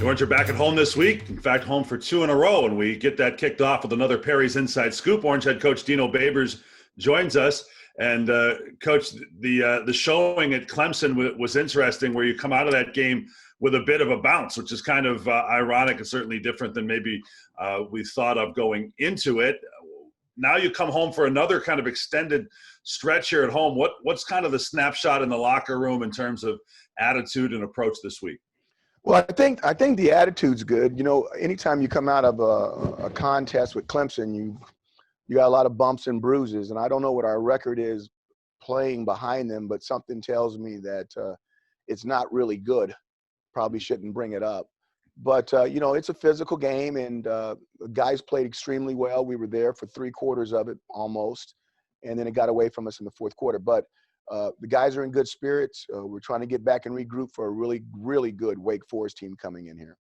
Orange are back at home this week. In fact, home for two in a row, and we get that kicked off with another Perry's Inside Scoop. Orange head coach Dino Babers joins us. And Coach, the showing at Clemson was interesting, where you come out of that game with a bit of a bounce, which is kind of ironic and certainly different than maybe we thought of going into it. Now you come home for another kind of extended stretch here at home. What's kind of the snapshot in the locker room in terms of attitude and approach this week? Well, I think the attitude's good. You know, anytime you come out of a contest with Clemson, you got a lot of bumps and bruises. And I don't know what our record is playing behind them, but something tells me that it's not really good. Probably shouldn't bring it up. But, you know, it's a physical game, and the guys played extremely well. We were there for 3/4 of it almost, and then it got away from us in the fourth quarter. But the guys are in good spirits. We're trying to get back and regroup for a really, really good Wake Forest team coming in here.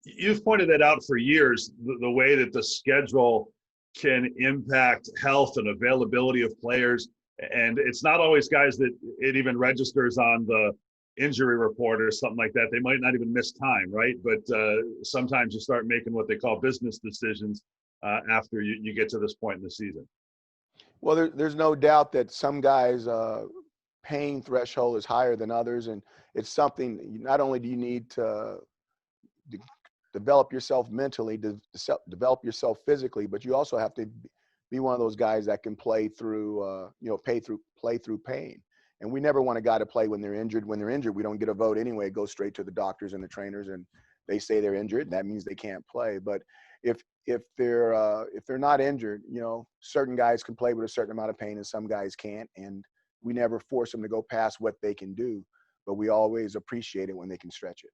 You've pointed that out for years, the way that the schedule can impact health and availability of players. And it's not always guys that it even registers on the injury report or something like that. They might not even miss time, right? But sometimes you start making what they call business decisions after you get to this point in the season. Well, there's no doubt that some guys' pain threshold is higher than others, and it's something. Not only do you need to develop yourself mentally, to develop yourself physically, but you also have to be one of those guys that can play through, play through pain. And we never want a guy to play when they're injured. When they're injured, we don't get a vote anyway. It goes straight to the doctors and the trainers, and they say they're injured, and that means they can't play. But if they're not injured, you know, certain guys can play with a certain amount of pain and some guys can't, and we never force them to go past what they can do, but we always appreciate it when they can stretch it.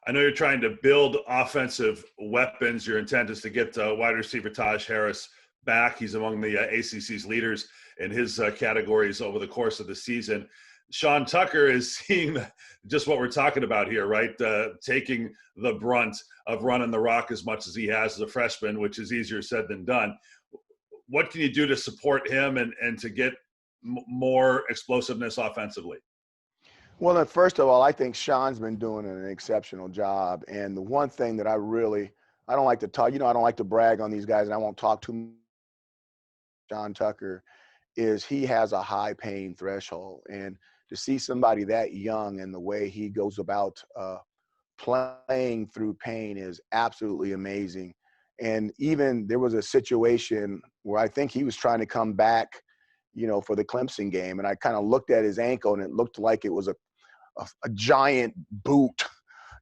I know you're trying to build offensive weapons. Your intent is to get wide receiver Taj Harris back. He's among the ACC's leaders in his categories over the course of the season. Sean Tucker is seeing just what we're talking about here, right? Taking the brunt of running the rock as much as he has as a freshman, which is easier said than done. What can you do to support him and to get more explosiveness offensively? Well, first of all, I think Sean's been doing an exceptional job. And the one thing that I don't like to talk, you know, I don't like to brag on these guys, and I won't talk too much. Sean Tucker is he has a high pain threshold. And to see somebody that young and the way he goes about playing through pain is absolutely amazing. And even there was a situation where I think he was trying to come back, you know, for the Clemson game. And I kind of looked at his ankle, and it looked like it was a giant boot,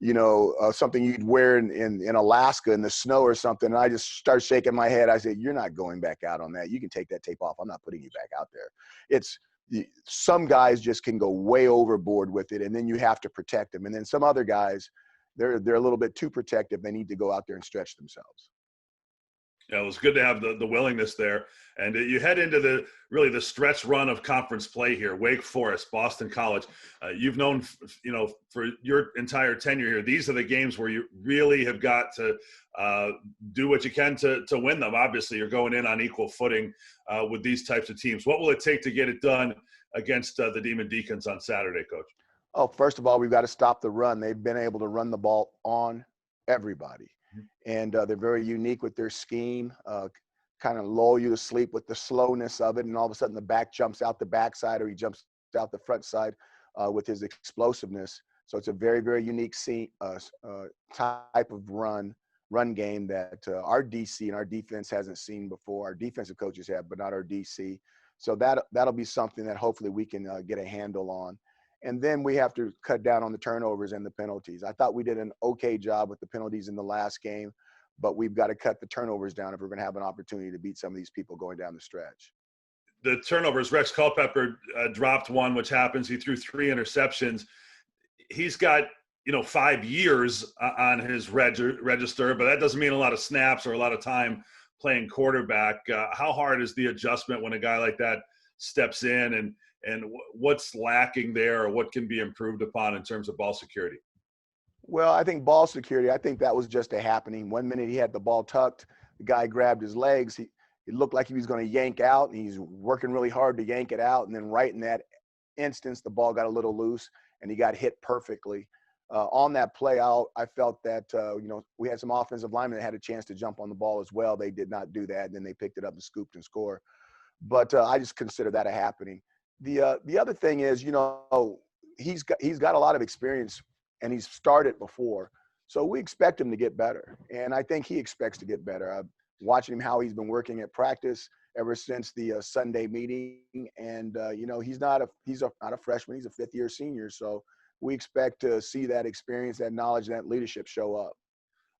you know, something you'd wear in Alaska in the snow or something. And I just started shaking my head. I said, "You're not going back out on that. You can take that tape off. I'm not putting you back out there." Some guys just can go way overboard with it, and then you have to protect them. And then some other guys, they're a little bit too protective. They need to go out there and stretch themselves. Yeah, it was good to have the willingness there. And you head into the stretch run of conference play here. Wake Forest, Boston College. You've known, for your entire tenure here, these are the games where you really have got to do what you can to win them. Obviously, you're going in on equal footing with these types of teams. What will it take to get it done against the Demon Deacons on Saturday, Coach? Oh, first of all, we've got to stop the run. They've been able to run the ball on everybody. And they're very unique with their scheme, kind of lull you to sleep with the slowness of it. And all of a sudden the back jumps out the backside, or he jumps out the front side with his explosiveness. So it's a very, very unique type of run game that our DC and our defense hasn't seen before. Our defensive coaches have, but not our DC. So that'll be something that hopefully we can get a handle on. And then we have to cut down on the turnovers and the penalties. I thought we did an okay job with the penalties in the last game, but we've got to cut the turnovers down if we're going to have an opportunity to beat some of these people going down the stretch. The turnovers, Rex Culpepper dropped one, which happens. He threw 3 interceptions. He's got, 5 years on his register, but that doesn't mean a lot of snaps or a lot of time playing quarterback. How hard is the adjustment when a guy like that steps in, and what's lacking there, or what can be improved upon in terms of ball security? Well, I think ball security, I think that was just a happening. 1 minute he had the ball tucked, the guy grabbed his legs. It looked like he was going to yank out, and he's working really hard to yank it out. And then right in that instance, the ball got a little loose, and he got hit perfectly. On that play out, I felt that, we had some offensive linemen that had a chance to jump on the ball as well. They did not do that. And then they picked it up and scooped and scored. But I just consider that a happening. The other thing is, he's got a lot of experience and he's started before. So we expect him to get better. And I think he expects to get better. I'm watching him, how he's been working at practice ever since the Sunday meeting. And, he's not a freshman. He's a fifth-year senior. So we expect to see that experience, that knowledge, that leadership show up.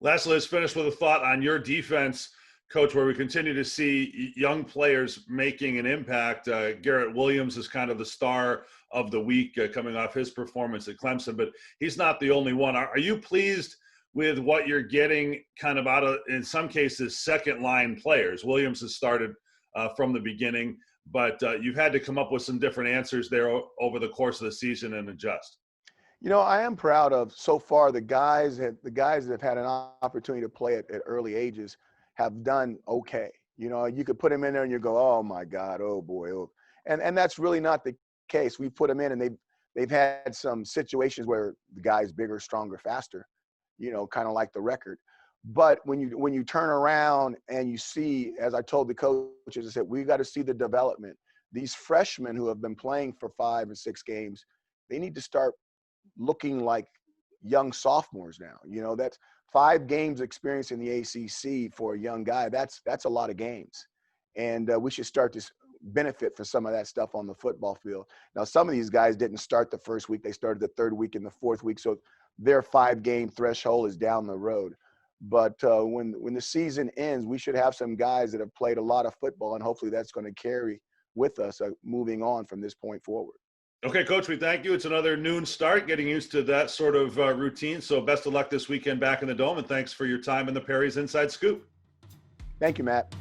Lastly, let's finish with a thought on your defense, Coach, where we continue to see young players making an impact. Garrett Williams is kind of the star of the week coming off his performance at Clemson, but he's not the only one. Are you pleased with what you're getting kind of out of, in some cases, second-line players? Williams has started from the beginning, but you've had to come up with some different answers there over the course of the season and adjust. I am proud of so far the guys that have had an opportunity to play at early ages have done okay. You could put them in there and you go, oh my God, oh boy, oh. And that's really not the case. We put them in and they've had some situations where the guy's bigger, stronger, faster, kind of like the record. But when you turn around and you see, as I told the coaches, I said, we got to see the development. These freshmen who have been playing for 5 and 6 games, they need to start looking like young sophomores now. That's 5 games experience in the ACC for a young guy. That's a lot of games. And we should start to benefit for some of that stuff on the football field. Now, some of these guys didn't start the first week. They started the 3rd week and the 4th week. So their 5-game threshold is down the road. But when the season ends, we should have some guys that have played a lot of football, and hopefully that's going to carry with us moving on from this point forward. Okay, Coach, we thank you. It's another noon start, getting used to that sort of routine. So best of luck this weekend back in the Dome, and thanks for your time in the Perry's Inside Scoop. Thank you, Matt.